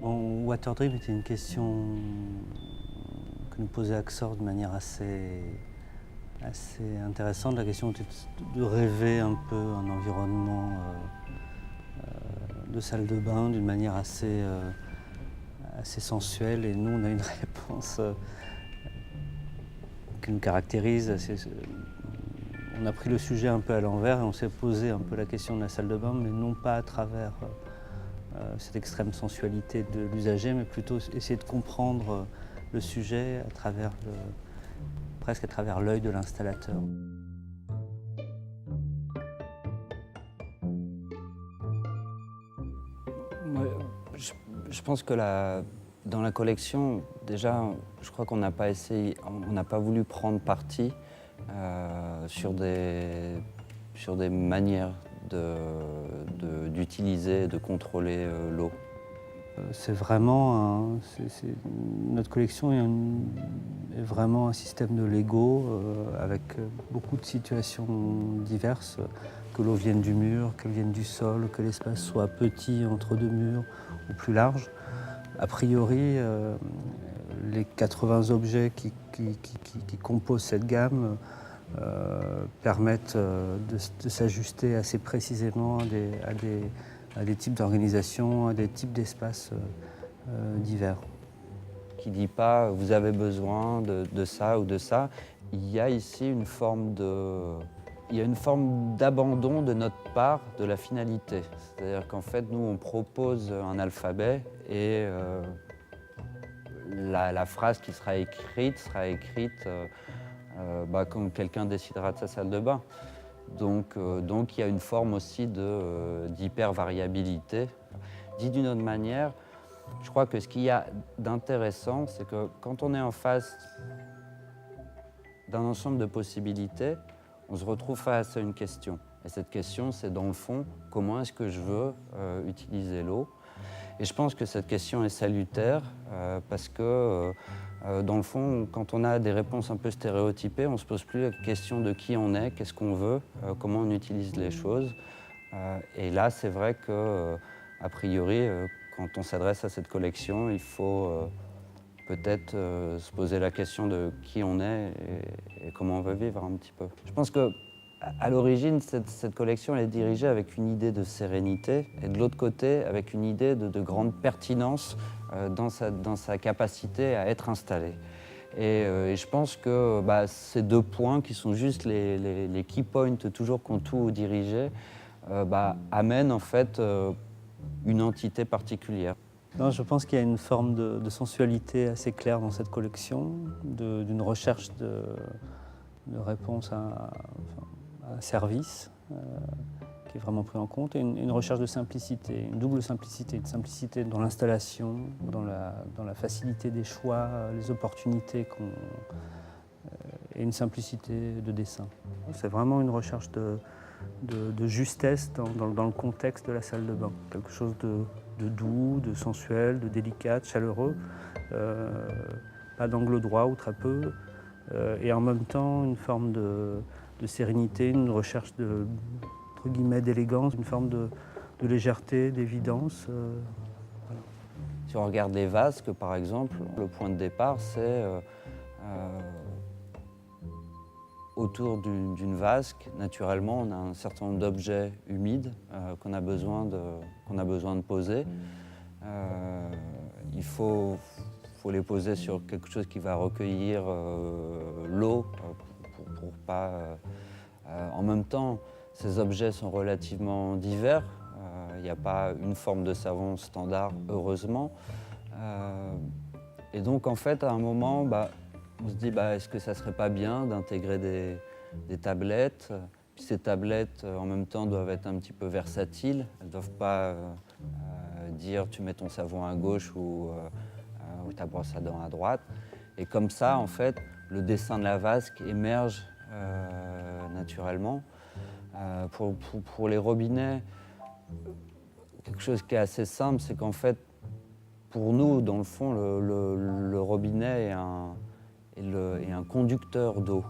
Bon, Water Dream était une question que nous posait Axor de manière assez intéressante. La question était de rêver un peu un environnement de salle de bain d'une manière assez sensuelle. Et nous, on a une réponse qui nous caractérise. On a pris le sujet un peu à l'envers et on s'est posé un peu la question de la salle de bain, mais non pas à travers cette extrême sensualité de l'usager, mais plutôt essayer de comprendre le sujet presque à travers l'œil de l'installateur. Je pense que dans la collection, déjà, je crois qu'on n'a pas essayé, on n'a pas voulu prendre parti sur des manières d'utiliser, de contrôler l'eau. C'est vraiment notre collection est vraiment un système de Lego avec beaucoup de situations diverses, que l'eau vienne du mur, qu'elle vienne du sol, que l'espace soit petit entre deux murs ou plus large. A priori, les 80 objets qui composent cette gamme permettent de s'ajuster assez précisément à des types d'organisation, à des types d'espaces divers. Qui ne dit pas vous avez besoin de ça ou de ça. Il y a ici une forme d'abandon de notre part de la finalité. C'est-à-dire qu'en fait, nous, on propose un alphabet et la phrase qui sera écrite quand quelqu'un décidera de sa salle de bain. Donc il y a une forme aussi d'hyper-variabilité. Dit d'une autre manière, je crois que ce qu'il y a d'intéressant, c'est que quand on est en face d'un ensemble de possibilités, on se retrouve face à une question. Et cette question, c'est dans le fond, comment est-ce que je veux utiliser l'eau? Et je pense que cette question est salutaire parce que dans le fond, quand on a des réponses un peu stéréotypées, on ne se pose plus la question de qui on est, qu'est-ce qu'on veut, comment on utilise les choses. Et là, c'est vrai que, a priori, quand on s'adresse à cette collection, il faut peut-être se poser la question de qui on est et comment on veut vivre un petit peu. Je pense que à l'origine, cette collection elle est dirigée avec une idée de sérénité et de l'autre côté, avec une idée de grande pertinence dans sa capacité à être installée. Et je pense que ces deux points qui sont juste les key points toujours qu'ont tout dirigé amènent en fait une entité particulière. Non, je pense qu'il y a une forme de sensualité assez claire dans cette collection, d'une recherche de réponse à un service qui est vraiment pris en compte, et une recherche de simplicité, une double simplicité, une simplicité dans l'installation, dans la facilité des choix, les opportunités et une simplicité de dessin. C'est vraiment une recherche de justesse dans le contexte de la salle de bain, quelque chose de doux, de sensuel, de délicat, de chaleureux, pas d'angle droit ou très peu, et en même temps une forme de sérénité, une recherche entre guillemets d'élégance, une forme de légèreté, d'évidence. Voilà. Si on regarde les vasques, par exemple, le point de départ, c'est autour d'une vasque, naturellement, on a un certain nombre d'objets humides qu'on a besoin de poser. Il faut les poser sur quelque chose qui va recueillir l'eau pour pas... en même temps, ces objets sont relativement divers. Il n'y a pas une forme de savon standard, heureusement. Et donc, en fait, à un moment, on se dit, est-ce que ça serait pas bien d'intégrer des tablettes? Puis ces tablettes, en même temps, doivent être un petit peu versatiles. Elles ne doivent pas dire tu mets ton savon à gauche ou ta brosse à dents à droite. Et comme ça, en fait, le dessin de la vasque émerge naturellement. Pour les robinets, quelque chose qui est assez simple, c'est qu'en fait, pour nous, dans le fond, le robinet est un conducteur d'eau.